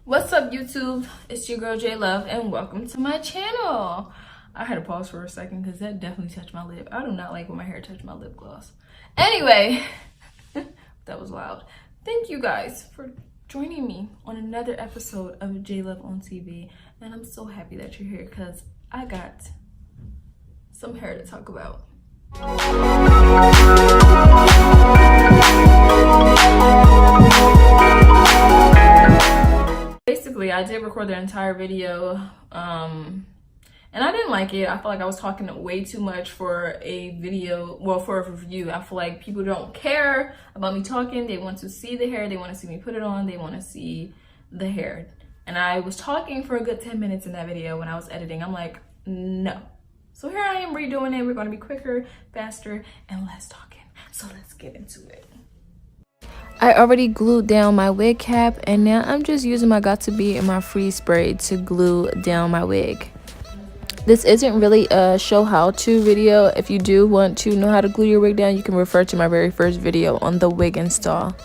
What's up, YouTube? It's your girl Jeelovee and welcome to my channel. I had to pause for a second because that definitely touched my lip. I do not like when my hair touches my lip gloss. Anyway, that was loud. Thank you guys for joining me on another episode of Jeelovee OnTV, and I'm so happy that you're here because I got some hair to talk about. Basically, I did record the entire video, and I didn't like it. I feel like I was talking way too much for a video, well, for a review. I feel like people don't care about me talking. They want to see the hair. They want to see me put it on. They want to see the hair. And I was talking for a good 10 minutes in that video when I was editing. I'm like, no. So here I am redoing it. We're going to be quicker, faster, and less talking. So let's get into it. I already glued down my wig cap, and now I'm just using my Got To Be and my freeze spray to glue down my wig. This isn't really a show how to video. If you do want to know how to glue your wig down, you can refer to my very first video on the wig install.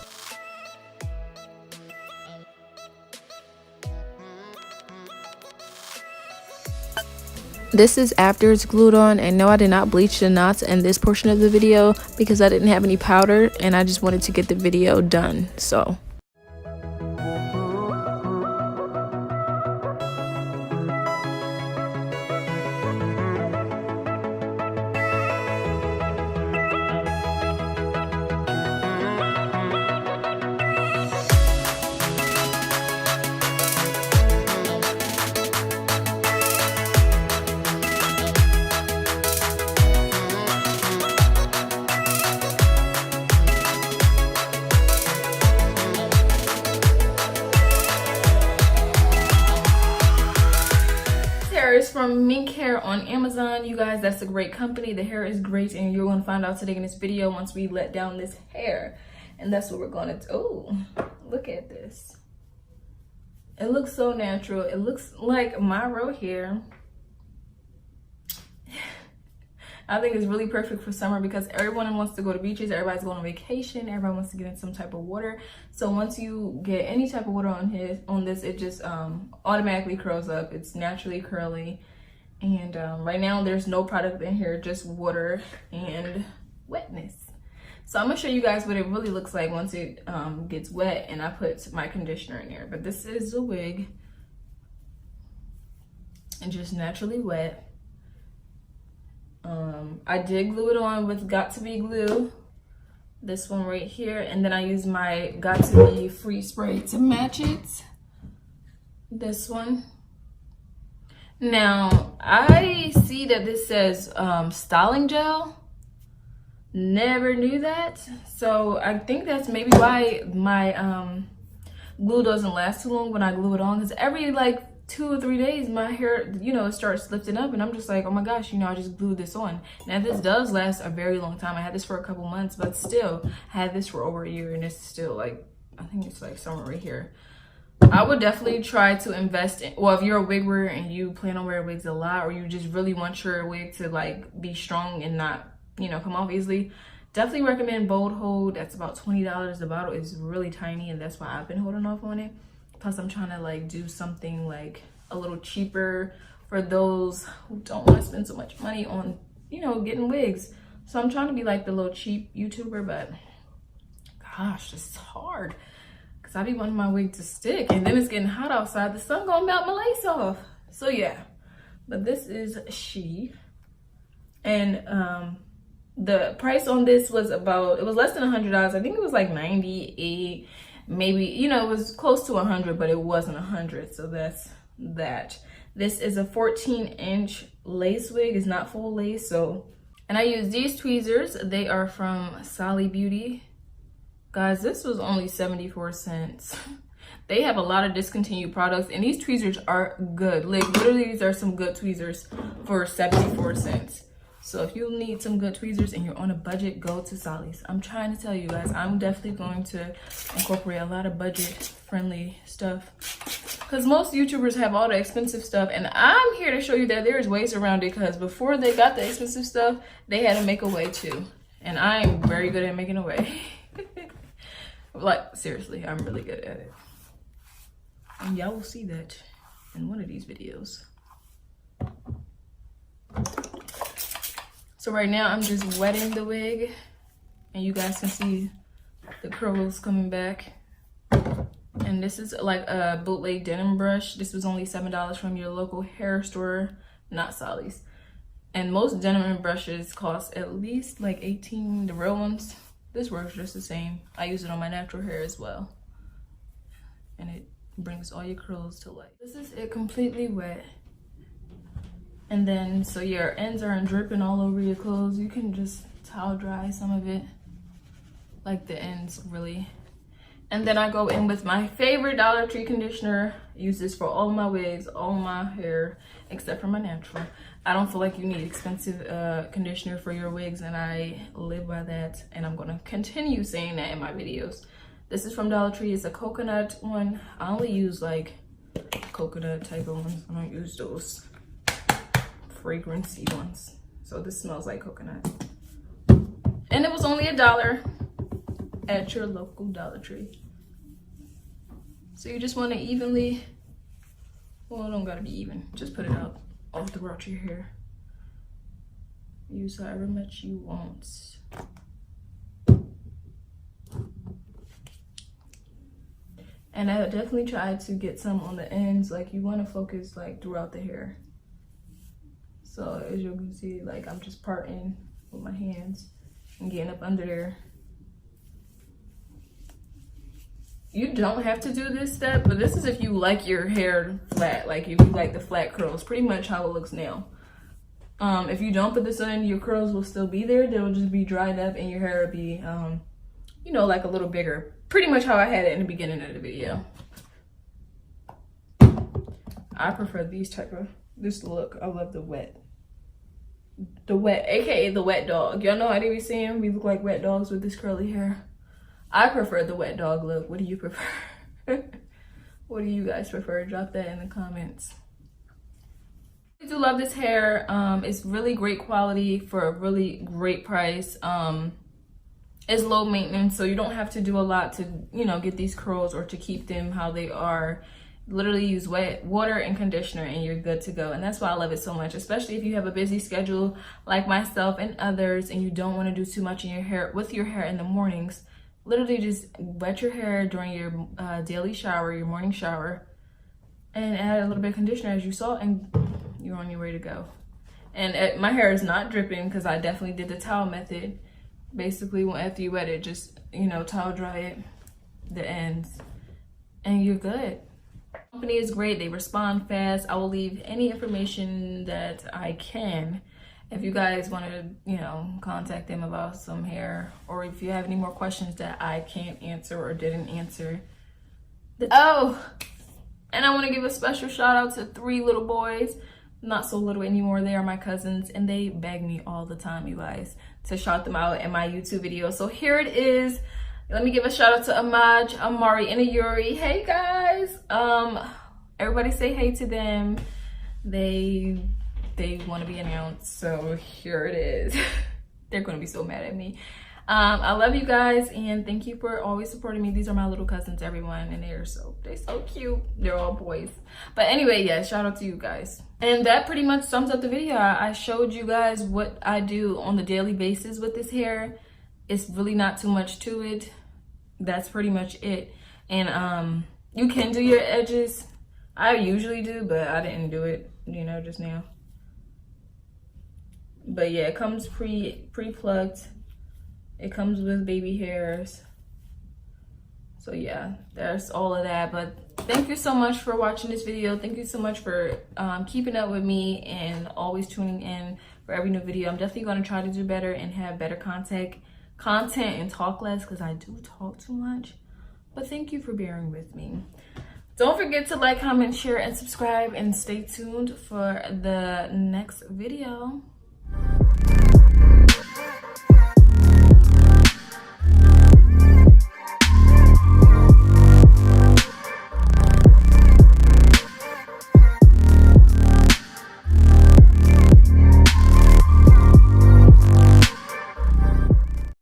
This is after it's glued on, and no, I did not bleach the knots in this portion of the video because I didn't have any powder and I just wanted to get the video done. So is from MINK hair on Amazon. You guys, that's a great company. The hair is great, and you're going to find out today in this video once we let down this hair. And that's what we're going to do. Oh, look at this. It looks so natural. It looks like my real hair. I think it's really perfect for summer because everyone wants to go to beaches. Everybody's going on vacation. Everybody wants to get in some type of water. So once you get any type of water on this, it just automatically curls up. It's naturally curly. And right now there's no product in here, just water and wetness. So I'm gonna show you guys what it really looks like once it gets wet and I put my conditioner in there. But this is the wig, and just naturally wet. I did glue it on with Got To Be glue, this one right here, and then I used my Got To Be free spray to match it, this one. Now I see that this says styling gel. Never knew that, so I think that's maybe why my glue doesn't last too long when I glue it on, because every like 2 or 3 days my hair, you know, it starts lifting up, and I'm just like, oh my gosh, you know, I just glued this on. Now this does last a very long time. I had this for a couple months, but still I had this for over a year, and it's still like, I think it's like somewhere right here. I would definitely try to invest in, well, if you're a wig wearer and you plan on wearing wigs a lot, or you just really want your wig to like be strong and not, you know, come off easily, definitely recommend Bold Hold. That's about $20. The bottle is really tiny, and that's why I've been holding off on it. Plus I'm trying to like do something like a little cheaper for those who don't want to spend so much money on, you know, getting wigs. So I'm trying to be like the little cheap YouTuber, but gosh, this is hard because I be wanting my wig to stick, and then it's getting hot outside. The sun gonna melt my lace off. So yeah, but this is she, and the price on this was about, it was less than $100. I think it was like 98, maybe, you know, it was close to 100, but it wasn't 100. So that's that. This is a 14-inch lace wig. It's not full lace. So, and I use these tweezers. They are from Sally Beauty. Guys, this was only 74 cents. They have a lot of discontinued products, and these tweezers are good. Like literally, these are some good tweezers for 74 cents. So if you need some good tweezers and you're on a budget, go to Sally's. I'm trying to tell you guys, I'm definitely going to incorporate a lot of budget-friendly stuff, because most YouTubers have all the expensive stuff, and I'm here to show you that there's ways around it, because before they got the expensive stuff, they had to make a way too. And I'm very good at making a way. Like, seriously, I'm really good at it. y'all will see that in one of these videos. So right now I'm just wetting the wig, and you guys can see the curls coming back. And this is like a bootleg denim brush. This was only $7 from your local hair store, not Sally's. And most denim brushes cost at least like $18, the real ones. This works just the same. I use it on my natural hair as well. And it brings all your curls to light. This is it completely wet. And then, so your ends aren't dripping all over your clothes. You can just towel dry some of it. Like the ends, really. And then I go in with my favorite Dollar Tree conditioner. Use this for all my wigs, all my hair, except for my natural. I don't feel like you need expensive conditioner for your wigs, and I live by that. And I'm gonna continue saying that in my videos. This is from Dollar Tree. It's a coconut one. I only use like coconut type of ones. I don't use those fragrancy ones. So this smells like coconut. And it was only $1 at your local Dollar Tree. So you just want to evenly, well, it don't gotta be even, just put it out all throughout your hair. Use however much you want. And I definitely try to get some on the ends. Like you want to focus like throughout the hair. So as you can see, like I'm just parting with my hands and getting up under there. You don't have to do this step, but this is if you like your hair flat, like if you like the flat curls, pretty much how it looks now. If you don't put this on, your curls will still be there. They'll just be dried up and your hair will be, you know, like a little bigger. Pretty much how I had it in the beginning of the video. I prefer this look. I love the wet, aka the wet dog. Y'all know how they be saying we look like wet dogs with this curly hair. I prefer the wet dog look. What do you prefer? What do you guys prefer? Drop that in the comments. I do love this hair. It's really great quality for a really great price. It's low maintenance, so you don't have to do a lot to, you know, get these curls or to keep them how they are. Literally use wet water and conditioner and you're good to go. And that's why I love it so much, especially if you have a busy schedule like myself and others, and you don't want to do too much in your hair with your hair in the mornings. Literally just wet your hair during your daily shower, your morning shower, and add a little bit of conditioner as you saw, and you're on your way to go. And my hair is not dripping because I definitely did the towel method. Basically, after you wet it, just, you know, towel dry it, the ends, and you're good. The company is great. They respond fast. I will leave any information that I can if you guys want to, you know, contact them about some hair, or if you have any more questions that I can't answer or didn't answer. Oh, and I want to give a special shout out to 3 little boys. Not so little anymore. They are my cousins, and they beg me all the time, you guys, to shout them out in my YouTube video. So here it is. Let me give a shout out to Minaj, Amari, and Yuri. Hey guys. Everybody say hey to them. They want to be announced, so here it is. They're gonna be so mad at me. I love you guys, and thank you for always supporting me. These are my little cousins, everyone, and they're so cute. They're all boys. But anyway, yeah, shout out to you guys. And that pretty much sums up the video. I showed you guys what I do on the daily basis with this hair. It's really not too much to it. That's pretty much it. And you can do your edges. I usually do, but I didn't do it, you know, just now. But yeah, it comes pre-plucked. It comes with baby hairs. So yeah, there's all of that. But thank you so much for watching this video. Thank you so much for keeping up with me and always tuning in for every new video. I'm definitely going to try to do better and have better content and talk less, because I do talk too much. But thank you for bearing with me. Don't forget to like, comment, share, and subscribe, and stay tuned for the next video.